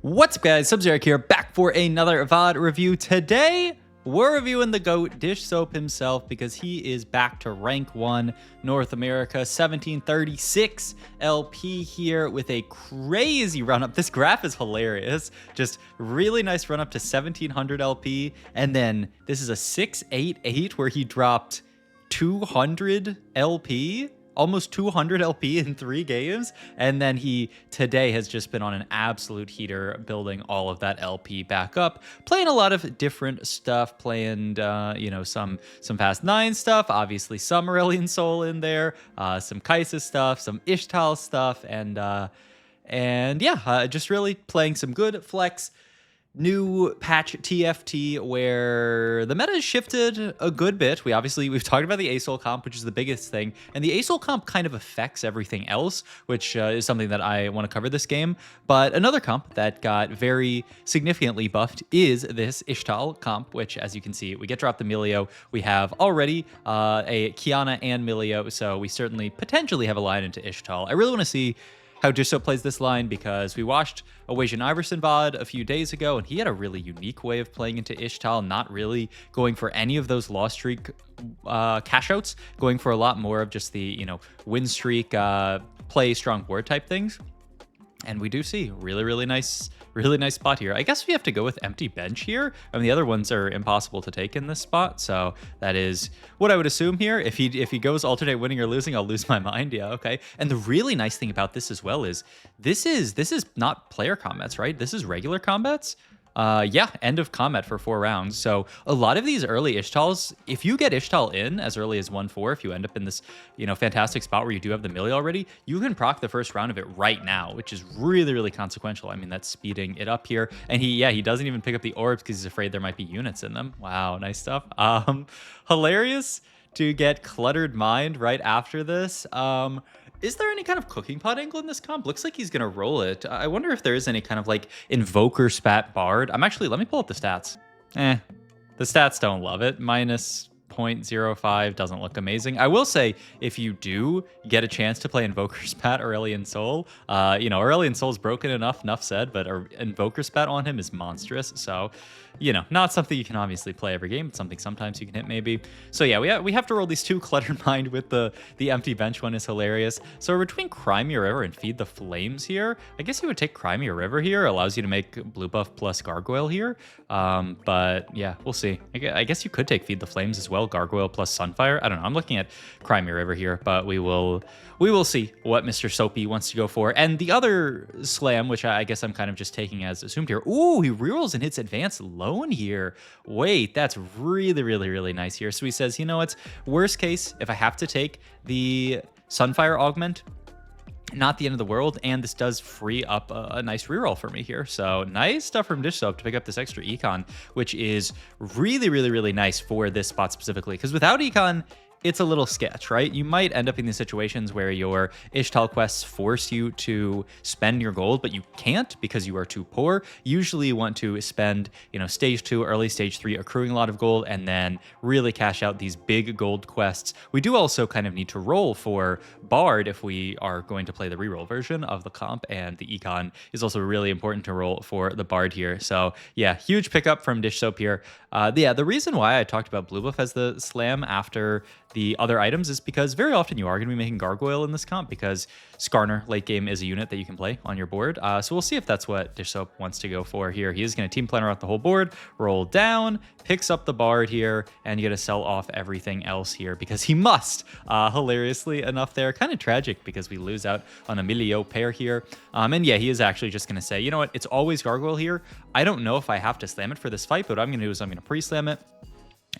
What's up, guys? Sub-Zero here, back for another VOD review. Today, we're reviewing the GOAT, Dishsoap himself, because he is back to rank 1 North America, 1736 LP here with a crazy run-up. This graph is hilarious. Just really nice run-up to 1700 LP, and then this is a 688 where he dropped 200 LP. Almost 200 LP in 3 games, and then he today has just been on an absolute heater, building all of that LP back up, playing a lot of different stuff, playing some Fast 9 stuff, obviously some Aurelian Soul in there, some Kaisa stuff, some Ixtal stuff, and just really playing some good flex. New patch TFT where the meta has shifted a good bit. We've talked about the ASOL comp, which is the biggest thing, and the ASOL comp kind of affects everything else, which is something that I want to cover this game. But another comp that got very significantly buffed is this Ixtal comp, which, as you can see, we get dropped the Milio. We have already a Kiana and Milio, so we certainly potentially have a line into Ixtal. I really want to see how Dishsoap plays this line, because we watched a Wajin Iverson VOD a few days ago, and he had a really unique way of playing into Ixtal, not really going for any of those loss streak cashouts, going for a lot more of just the, win streak, play strong board type things. And we do see really nice spot here. I guess we have to go with empty bench here. I mean, the other ones are impossible to take in this spot, so that is what I would assume here. If he goes alternate winning or losing, I'll lose my mind. Yeah, okay. And the really nice thing about this as well is this is not player combats, right? This is regular combats. End of combat for 4 rounds. So a lot of these early Ixtals, if you get Ixtal in as early as 1-4, if you end up in this, fantastic spot where you do have the Millie already, you can proc the first round of it right now, which is really consequential. I mean, that's speeding it up here. And he doesn't even pick up the orbs because he's afraid there might be units in them. Wow, nice stuff. Hilarious to get Cluttered Mind right after this. Is there any kind of cooking pot angle in this comp? Looks like he's going to roll it. I wonder if there is any kind of like Invoker Spat Bard. Let me pull up the stats. The stats don't love it. Minus 0.05 doesn't look amazing. I will say, if you do get a chance to play Invoker Spat Aurelian Soul, Aurelian Soul's broken enough said, but Invoker Spat on him is monstrous. So, not something you can obviously play every game, but something sometimes you can hit maybe. So yeah, we have to roll these 2. Cluttered Mind with the empty bench one is hilarious. So we're between Crimea River and Feed the Flames here. I guess you would take Crimea River here. Allows you to make blue buff plus Gargoyle here. But yeah, we'll see. I guess you could take Feed the Flames as well. Gargoyle plus Sunfire. I don't know. I'm looking at Crimea River here, but we will see what Mr. Soapy wants to go for. And the other slam, which I guess I'm kind of just taking as assumed here. Ooh, he rerolls and hits advanced loan here. Wait, that's really nice here. So he says, it's worst case, if I have to take the Sunfire augment, not the end of the world, and this does free up a nice reroll for me here. So nice stuff from Dishsoap to pick up this extra econ, which is really nice for this spot specifically, because without econ, it's a little sketch, right? You might end up in these situations where your Ixtal quests force you to spend your gold, but you can't because you are too poor. Usually you want to spend, stage 2, early stage 3, accruing a lot of gold, and then really cash out these big gold quests. We do also kind of need to roll for Bard if we are going to play the reroll version of the comp, and the econ is also really important to roll for the Bard here. So yeah, huge pickup from Dishsoap here. The reason why I talked about blue buff as the slam after the other items is because very often you are going to be making Gargoyle in this comp, because Skarner late game is a unit that you can play on your board. So we'll see if that's what Dishsoap wants to go for here. He is going to team planner out the whole board, roll down, picks up the Bard here, and you got to sell off everything else here because he must. Hilariously enough there, kind of tragic because we lose out on a Milio pair here. And yeah, he is actually just going to say, you know what, it's always Gargoyle here. I don't know if I have to slam it for this fight, but what I'm going to do is I'm going to pre-slam it.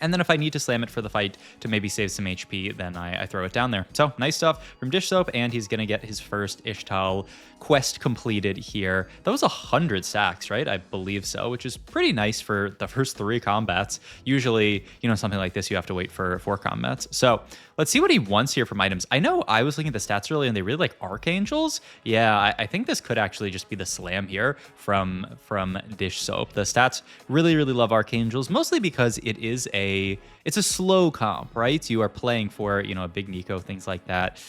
And then if I need to slam it for the fight to maybe save some HP, then I throw it down there. So nice stuff from Dishsoap, and he's going to get his first Ixtal quest completed here. That was 100 stacks, right? I believe so, which is pretty nice for the first 3 combats. Usually, something like this, you have to wait for 4 combats. So let's see what he wants here from items. I know I was looking at the stats earlier, and they really like Archangels. Yeah, I think this could actually just be the slam here from Dishsoap. The stats really love Archangels, mostly because it's a slow comp, right? You are playing for, a big Nico, things like that.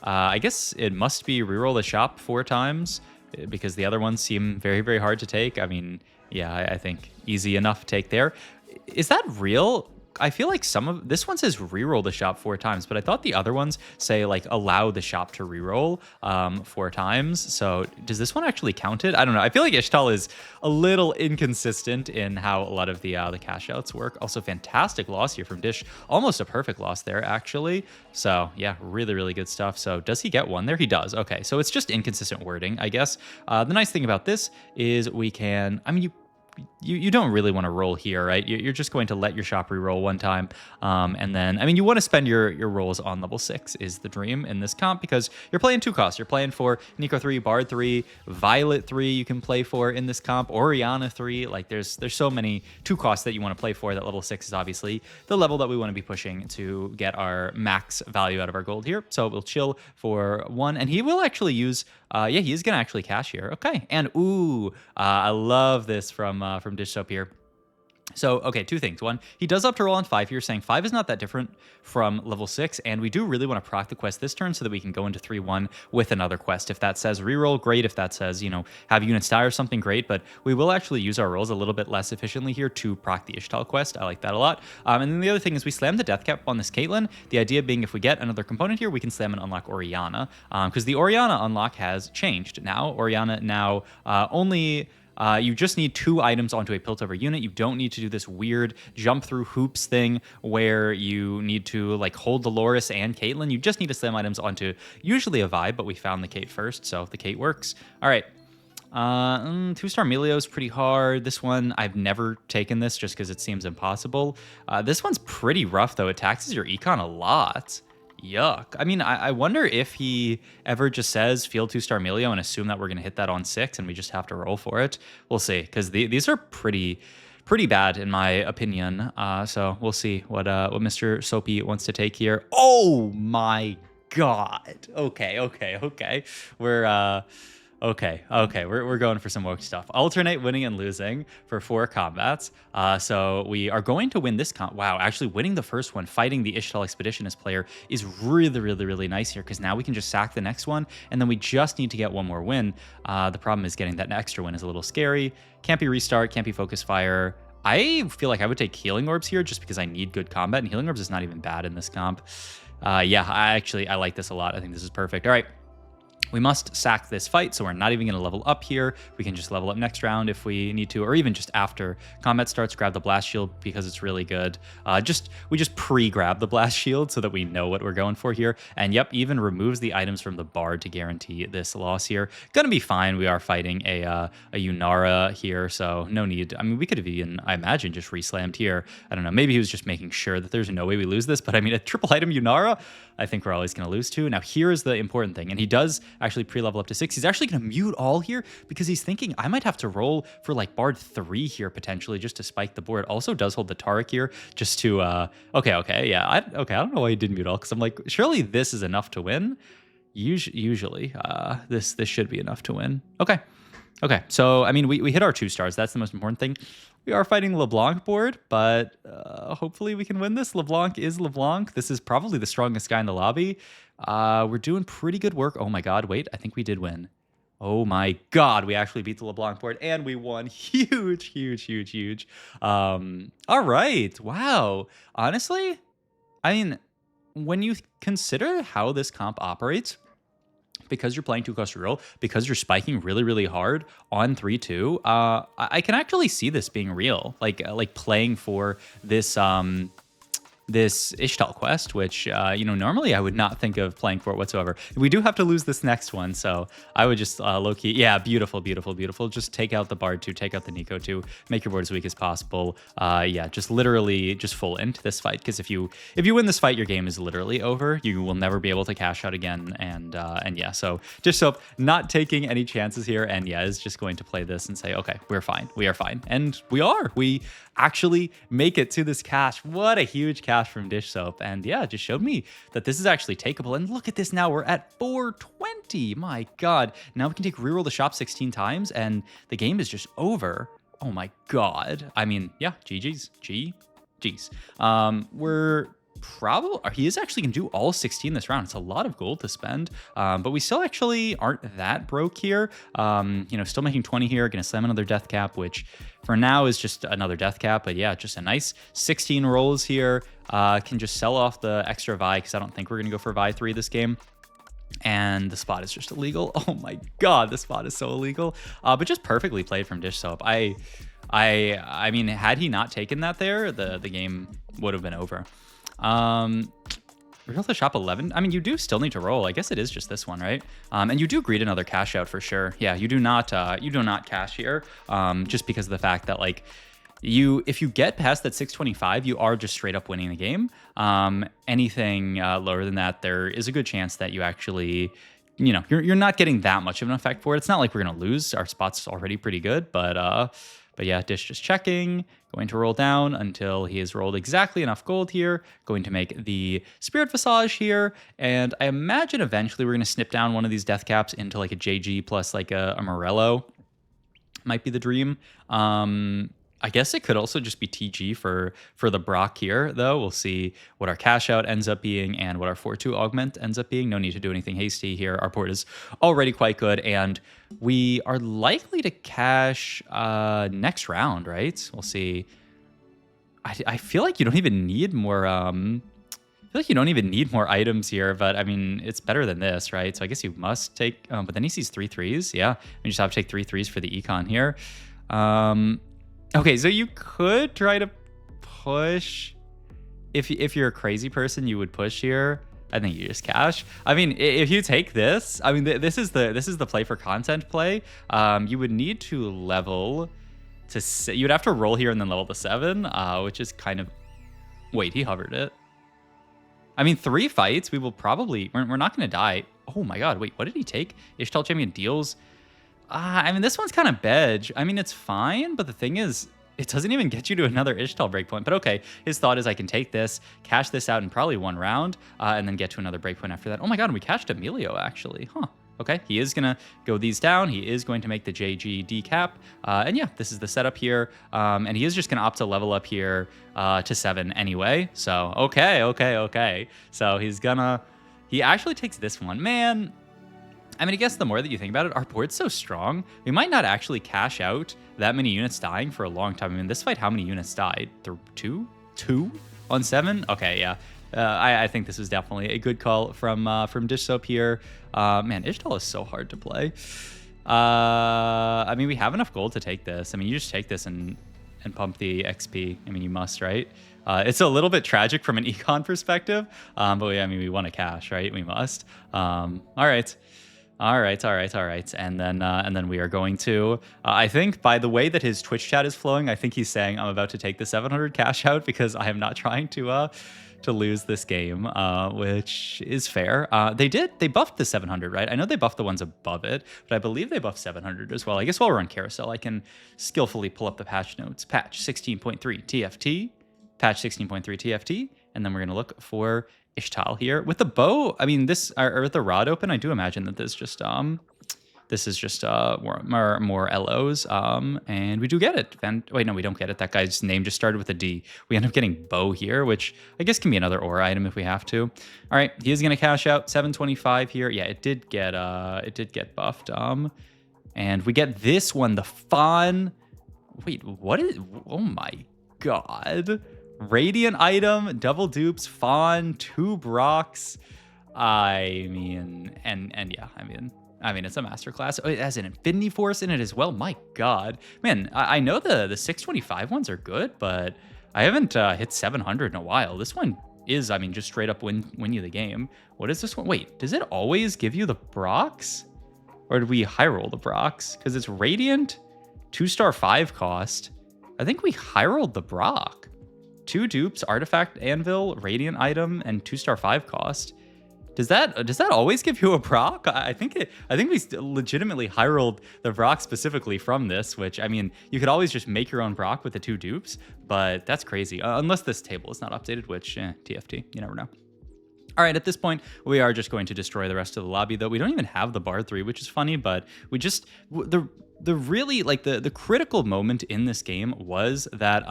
I guess it must be reroll the shop 4 times. because the other ones seem very, very hard to take. I mean, yeah, I think easy enough take there. Is that real? I feel like some of this one says reroll the shop 4 times, but I thought the other ones say like allow the shop to reroll 4 times. So does this one actually count it? I don't know. I feel like Ixtal is a little inconsistent in how a lot of the cash outs work. Also, fantastic loss here from Dish. Almost a perfect loss there, actually. So yeah, really, really good stuff. So does he get one there? He does. Okay, so it's just inconsistent wording, I guess. The nice thing about this is we can, I mean, you don't really want to roll here, right? You're just going to let your shop re-roll 1 time. And then, I mean, you want to spend your rolls on level 6 is the dream in this comp because you're playing 2 costs. You're playing for Nico 3, Bard 3, Violet 3 you can play for in this comp, Orianna 3. Like there's so many 2 costs that you want to play for. That level 6 is obviously the level that we want to be pushing to get our max value out of our gold here. So we'll chill for 1. And he will actually use, yeah, he is going to actually cash here. Okay. And ooh, I love this from Dishsoap here. So, okay, 2 things. 1, he does up to roll on 5 here, saying 5 is not that different from level 6, and we do really want to proc the quest this turn so that we can go into 3-1 with another quest. If that says reroll, great. If that says, you know, have units die or something, great. But we will actually use our rolls a little bit less efficiently here to proc the Ixtal quest. I like that a lot. And then the other thing is we slam the death cap on this Caitlyn. The idea being if we get another component here, we can slam and unlock Orianna, because the Orianna unlock has changed now. Orianna now only... you just need 2 items onto a Piltover unit. You don't need to do this weird jump through hoops thing where you need to like hold the Loris and Caitlyn. You just need to slam items onto usually a Vibe, but we found the Kate first, so the Kate works. All right. 2-star Melio is pretty hard. This one, I've never taken this just because it seems impossible. This one's pretty rough, though. It taxes your econ a lot. Yuck. I mean, I wonder if he ever just says field 2-star Melio and assume that we're going to hit that on 6 and we just have to roll for it. We'll see, because these are pretty bad in my opinion. So we'll see what Mr. Soapy wants to take here. Oh my god. Okay. We're going for some woke stuff. Alternate winning and losing for 4 combats. So we are going to win this comp. Wow, actually winning the first one, fighting the Ixtal Expeditionist player is really, really, really nice here because now we can just sack the next one and then we just need to get 1 more win. The problem is getting that extra win is a little scary. Can't be restart, can't be focus fire. I feel like I would take healing orbs here just because I need good combat, and healing orbs is not even bad in this comp. Yeah, I like this a lot. I think this is perfect. All right. We must sack this fight, so we're not even going to level up here. We can just level up next round if we need to, or even just after combat starts, grab the blast shield because it's really good. We just pre-grab the blast shield so that we know what we're going for here. And yep, even removes the items from the bard to guarantee this loss here. Gonna be fine. We are fighting a Yunara here, so no need. I mean, we could have even, I imagine, just reslammed here. I don't know. Maybe he was just making sure that there's no way we lose this, but I mean, a triple item Yunara, I think we're always going to lose to. Now, here is the important thing, and he does actually pre-level up to 6. He's actually going to mute all here because he's thinking I might have to roll for like Bard 3 here potentially just to spike the board. Also does hold the Taric here just to, yeah. I don't know why he didn't mute all because I'm like, surely this is enough to win. Usually, this should be enough to win. Okay, so, I mean, we hit our 2 stars. That's the most important thing. We are fighting LeBlanc board, but hopefully we can win this. LeBlanc is LeBlanc. This is probably the strongest guy in the lobby. We're doing pretty good work. Oh my god, wait, I think we did win. Oh my god, we actually beat the LeBlanc board, and we won. Huge. All right, wow. Honestly, I mean, when you consider how this comp operates, because you're playing 2-cost reroll, because you're spiking really, really hard on 3-2, I can actually see this being real. Like playing for this this Ixtal quest, which, normally I would not think of playing for it whatsoever. We do have to lose this next one, so I would just low-key, yeah, beautiful. Just take out the Bard 2, take out the Nico 2, make your board as weak as possible. Yeah, just literally just full into this fight, because if you win this fight, your game is literally over. You will never be able to cash out again, and yeah, so Dishsoap not taking any chances here, and yeah, is just going to play this and say, okay, we are fine, and we actually make it to this cash. What a huge cash from Dishsoap, and yeah, it just showed me that this is actually takeable. And look at this now, we're at 420. My god, now we can take reroll the shop 16 times and the game is just over. Oh my god. I mean, yeah, GG's. probably, he is actually going to do all 16 this round. It's a lot of gold to spend, but we still actually aren't that broke here. You know, still making 20 here, going to slam another death cap, which for now is just another death cap. But yeah, just a nice 16 rolls here. Can just sell off the extra Vi because I don't think we're going to go for Vi 3 this game. And the spot is just illegal. Oh my god, the spot is so illegal. But just perfectly played from Dishsoap. I mean, had he not taken that there, the game would have been over. Reroll the shop 11. I mean, you do still need to roll. I guess it is just this one, right? And you do greet another cash out for sure. Yeah, you do not cash here, just because of the fact that like if you get past that 625, you are just straight up winning the game. Anything lower than that, there is a good chance that you actually, you know, you're not getting that much of an effect for it. It's not like we're gonna lose. Our spot's already pretty good, but yeah, Dish just checking, going to roll down until he has rolled exactly enough gold here, going to make the Spirit Visage here, and I imagine eventually we're going to snip down one of these death caps into like a JG plus like a Morello. Might be the dream. I guess it could also just be TG for the Brock here, though. We'll see what our cash out ends up being and what our 4-2 augment ends up being. No need to do anything hasty here. Our board is already quite good, and we are likely to cash next round, right? We'll see. I feel like you don't even need more. I feel like you don't even need more items here, but I mean, it's better than this, right? So I guess you must take. But then he sees 3 3s. Yeah, we just have to take 3 3s for the econ here. Okay, so you could try to push. If you're a crazy person, you would push here. I think you just cash. I mean, if you take this, I mean, this is the play for content play. You would need to level to. You would have to roll here and then level to 7, which is kind of. Wait, he hovered it. I mean, 3 fights. We will probably. We're not going to die. Oh my god! Wait, what did he take? Ixtal Champion deals. I mean, this one's kind of bedge. I mean, it's fine, but the thing is, it doesn't even get you to another Ixtal breakpoint. But okay, his thought is I can take this, cash this out in probably 1 round, and then get to another breakpoint after that. Oh my god, and we cashed Emilio, actually. Huh. Okay, he is going to go these down. He is going to make the JG decap. And yeah, this is the setup here. And he is just going to opt to level up here to 7 anyway. So, okay. So he actually takes this one. Man, I mean, I guess the more that you think about it, our board's so strong, we might not actually cash out that many units dying for a long time. I mean, this fight, how many units died? 2? 2 on 7? Okay, yeah. I think this was definitely a good call from Dishsoap here. Man, Ixtal is so hard to play. I mean, we have enough gold to take this. I mean, you just take this and pump the XP. I mean, you must, right? It's a little bit tragic from an econ perspective, but I mean, we want to cash, right? We must. All right. And then we are going to, I think by the way that his Twitch chat is flowing, I think he's saying I'm about to take the 700 cash out because I am not trying to lose this game, which is fair. They buffed the 700, right? I know they buffed the ones above it, but I believe they buffed 700 as well. I guess while we're on carousel, I can skillfully pull up the patch notes. Patch 16.3 TFT, patch 16.3 TFT, and then we're going to look for Ixtal here with the bow. I mean, this or with the rod open, I do imagine that this is just more LOs. And we do get it. Wait, no, we don't get it. That guy's name just started with a D. We end up getting bow here, which I guess can be another aura item if we have to. All right, he is gonna cash out 725 here. Yeah, it did get buffed. And we get this one, the Fawn. Wait, what is? Oh my god. Radiant item, double dupes, Fawn, 2 Brocks. I mean, and yeah, I mean, it's a masterclass. Oh, it has an Infinity Force in it as well. My god, man, I know the 625 ones are good, but I haven't hit 700 in a while. This one is, I mean, just straight up win you the game. What is this one? Wait, does it always give you the Brocks, or did we high roll the Brocks? Because it's Radiant, 2-star 5 cost. I think we high rolled the Brock. 2 dupes, artifact, anvil, radiant item, and 2-star 5 cost. Does that always give you a Brock? I think we legitimately high rolled the Brock specifically from this, which I mean, you could always just make your own Brock with the 2 dupes, but that's crazy. Unless this table is not updated, which TFT, you never know. All right, at this point, we are just going to destroy the rest of the lobby, though. We don't even have the Bard 3, which is funny, but we just the really like the critical moment in this game was that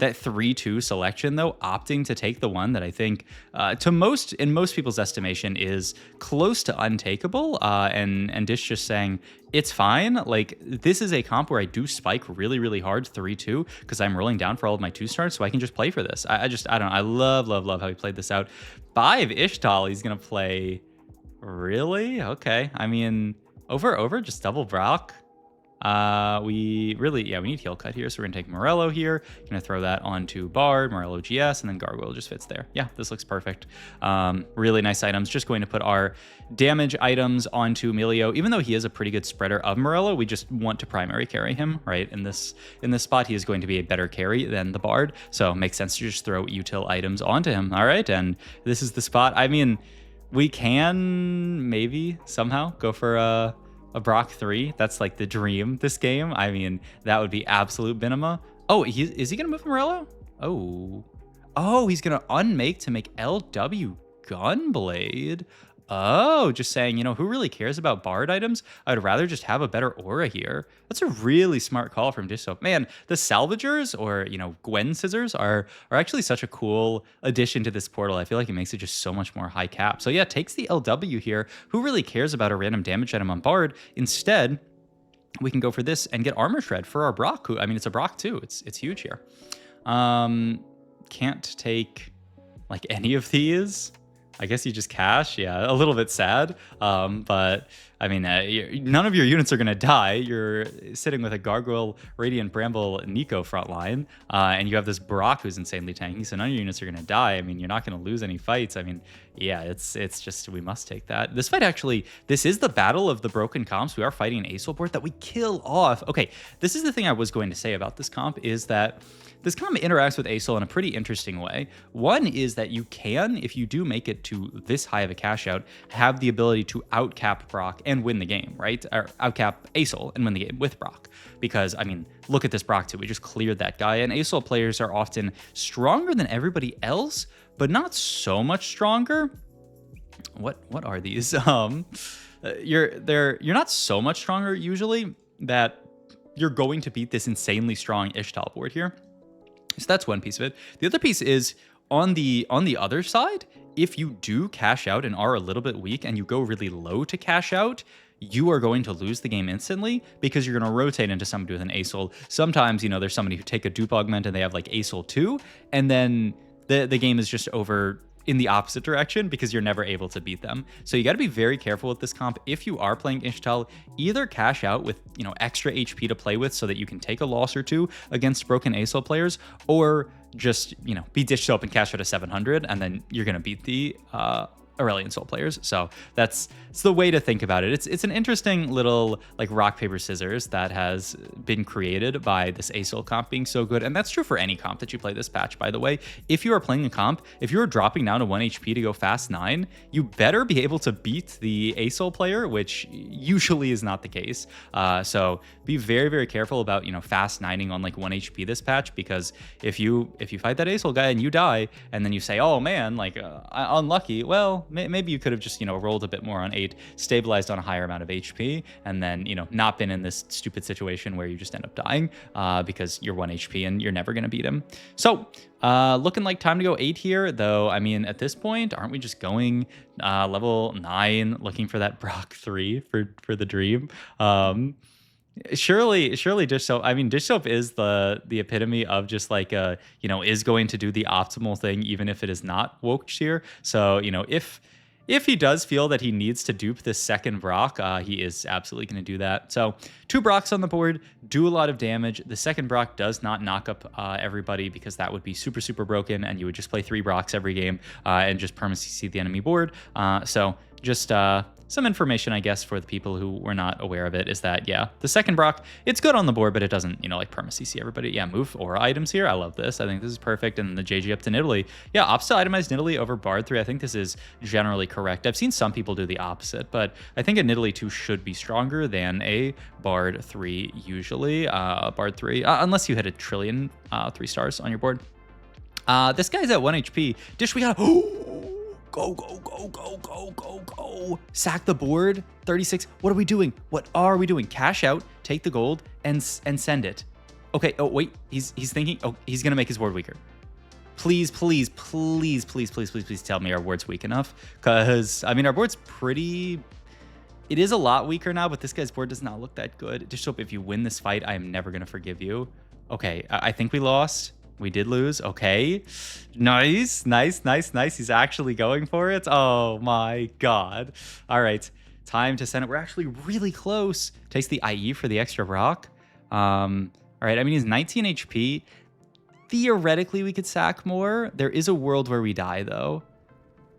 that 3-2 selection, though, opting to take the one that I think in most people's estimation is close to untakeable, and Dish just saying it's fine. Like, this is a comp where I do spike really, really hard 3-2 because I'm rolling down for all of my 2-stars, so I can just play for this. I don't know. I love how he played this out. 5 Ixtal, he's gonna play. Really? Okay. I mean, over just double Brock. We need heal cut here, so we're gonna take Morello here, gonna throw that onto Bard, Morello GS, and then Gargoyle just fits there. Yeah, this looks perfect. Really nice items. Just going to put our damage items onto Emilio. Even though he is a pretty good spreader of Morello, we just want to primary carry him, right? In this spot, he is going to be a better carry than the Bard, so it makes sense to just throw util items onto him. All right, and this is the spot. I mean, we can maybe somehow go for a Brock 3. That's like the dream this game. I mean, that would be absolute minima. Oh, is he gonna move Morello? Oh, he's gonna unmake to make LW Gunblade. Oh, just saying, who really cares about Bard items? I'd rather just have a better aura here. That's a really smart call from Dishsoap. Man, the Salvagers or, Gwen Scissors are actually such a cool addition to this portal. I feel like it makes it just so much more high cap. So yeah, takes the LW here. Who really cares about a random damage item on Bard? Instead, we can go for this and get Armor Shred for our Brock. I mean, it's a Brock too. It's huge here. Can't take like any of these. I guess you just cash. Yeah, a little bit sad. But I mean, none of your units are going to die. You're sitting with a Gargoyle, Radiant Bramble, Nico front line, and you have this Brock who's insanely tanky, so none of your units are going to die. I mean, you're not going to lose any fights. I mean, yeah, it's just, we must take that. This fight actually, this is the battle of the broken comps. We are fighting an ASOL board that we kill off. Okay, this is the thing I was going to say about this comp, is that this comp interacts with ASOL in a pretty interesting way. One is that you can, if you do make it to this high of a cash out, have the ability to outcap Brock and win the game, right? Or outcap ASOL and win the game with Brock. Because, I mean, look at this Brock too. We just cleared that guy. And ASOL players are often stronger than everybody else, but not so much stronger. What are these? You're not so much stronger usually that you're going to beat this insanely strong Ixtal board here. So that's one piece of it. The other piece is on the other side, if you do cash out and are a little bit weak and you go really low to cash out, you are going to lose the game instantly because you're going to rotate into somebody with an ASOL. Sometimes, there's somebody who take a dupe augment and they have like ASOL 2, and then the game is just over in the opposite direction because you're never able to beat them. So you got to be very careful with this comp. If you are playing Ixtal, either cash out with, extra HP to play with so that you can take a loss or two against broken ASOL players, or just, be Dishsoap and cash out a 700, and then you're going to beat the Aurelion Soul players. So it's the way to think about it. It's an interesting little like rock, paper, scissors that has been created by this ASOL comp being so good. And that's true for any comp that you play this patch, by the way. If you are playing a comp, if you're dropping down to 1 HP to go fast 9, you better be able to beat the ASOL player, which usually is not the case. So be very, very careful about, fast 9ing on like 1 HP this patch, because if you fight that ASOL guy and you die, and then you say, oh man, like unlucky, well, maybe you could have just, rolled a bit more on 8, stabilized on a higher amount of HP, and then, not been in this stupid situation where you just end up dying because you're 1 HP and you're never going to beat him. So looking like time to go 8 here, though. I mean, at this point, aren't we just going level 9, looking for that Brock 3 for the dream? Surely Dishsoap. I mean, Dishsoap is the epitome of just like is going to do the optimal thing even if it is not woke cheer. So if he does feel that he needs to dupe this second Brock, he is absolutely going to do that. So 2 Brocks on the board do a lot of damage. The second Brock does not knock up everybody, because that would be super, super broken, and you would just play 3 Brocks every game and just perma CC the enemy board. So just some information, I guess, for the people who were not aware of it, is that, yeah, the second Brock, it's good on the board, but it doesn't, like perma CC everybody. Yeah, move aura items here. I love this. I think this is perfect. And the JG up to Nidalee. Yeah, ops to itemize Nidalee over Bard 3. I think this is generally correct. I've seen some people do the opposite, but I think a Nidalee 2 should be stronger than a Bard 3 usually. Bard 3, unless you hit a trillion 3 stars on your board. This guy's at 1 HP. Dish, we got... Go, go, go, go, go, go, go. Sack the board. 36. What are we doing? What are we doing? Cash out, take the gold, and send it. Okay. Oh, wait. He's thinking. Oh, he's going to make his ward weaker. Please, please, please, please, please, please, please tell me our board's weak enough. Because, I mean, our board's pretty... It is a lot weaker now, but this guy's board does not look that good. Dishsoap, if you win this fight, I am never going to forgive you. Okay, I think we lost. We did lose. Okay. Nice, nice, nice, nice. He's actually going for it. Oh, my God. All right. Time to send it. We're actually really close. Takes the IE for the extra rock. All right. I mean, he's 19 HP. Theoretically, we could sack more. There is a world where we die, though.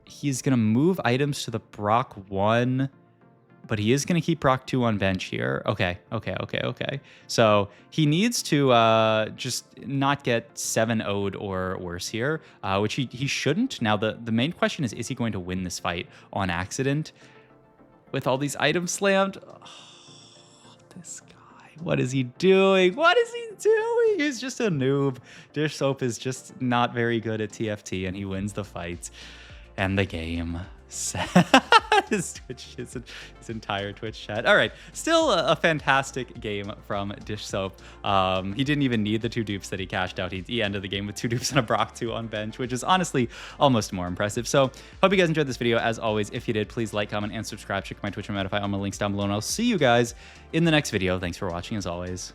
He's going to move items to the Brock 1, but he is going to keep Brock 2 on bench here. Okay, okay, okay, okay. So he needs to just not get 7-0'd or worse here, which he shouldn't. Now, the main question is he going to win this fight on accident with all these items slammed? Oh, this guy. What is he doing? What is he doing? He's just a noob. Dishsoap is just not very good at TFT, and he wins the fight and the game. His entire Twitch chat. All right, still a fantastic game from Dishsoap. He didn't even need the 2 dupes that he cashed out. He ended the game with 2 dupes and a Brock 2 on bench, which is honestly almost more impressive. So hope you guys enjoyed this video. As always, if you did, please like, comment, and subscribe. Check my Twitch and Medify. All my links down below, and I'll see you guys in the next video. Thanks for watching, as always.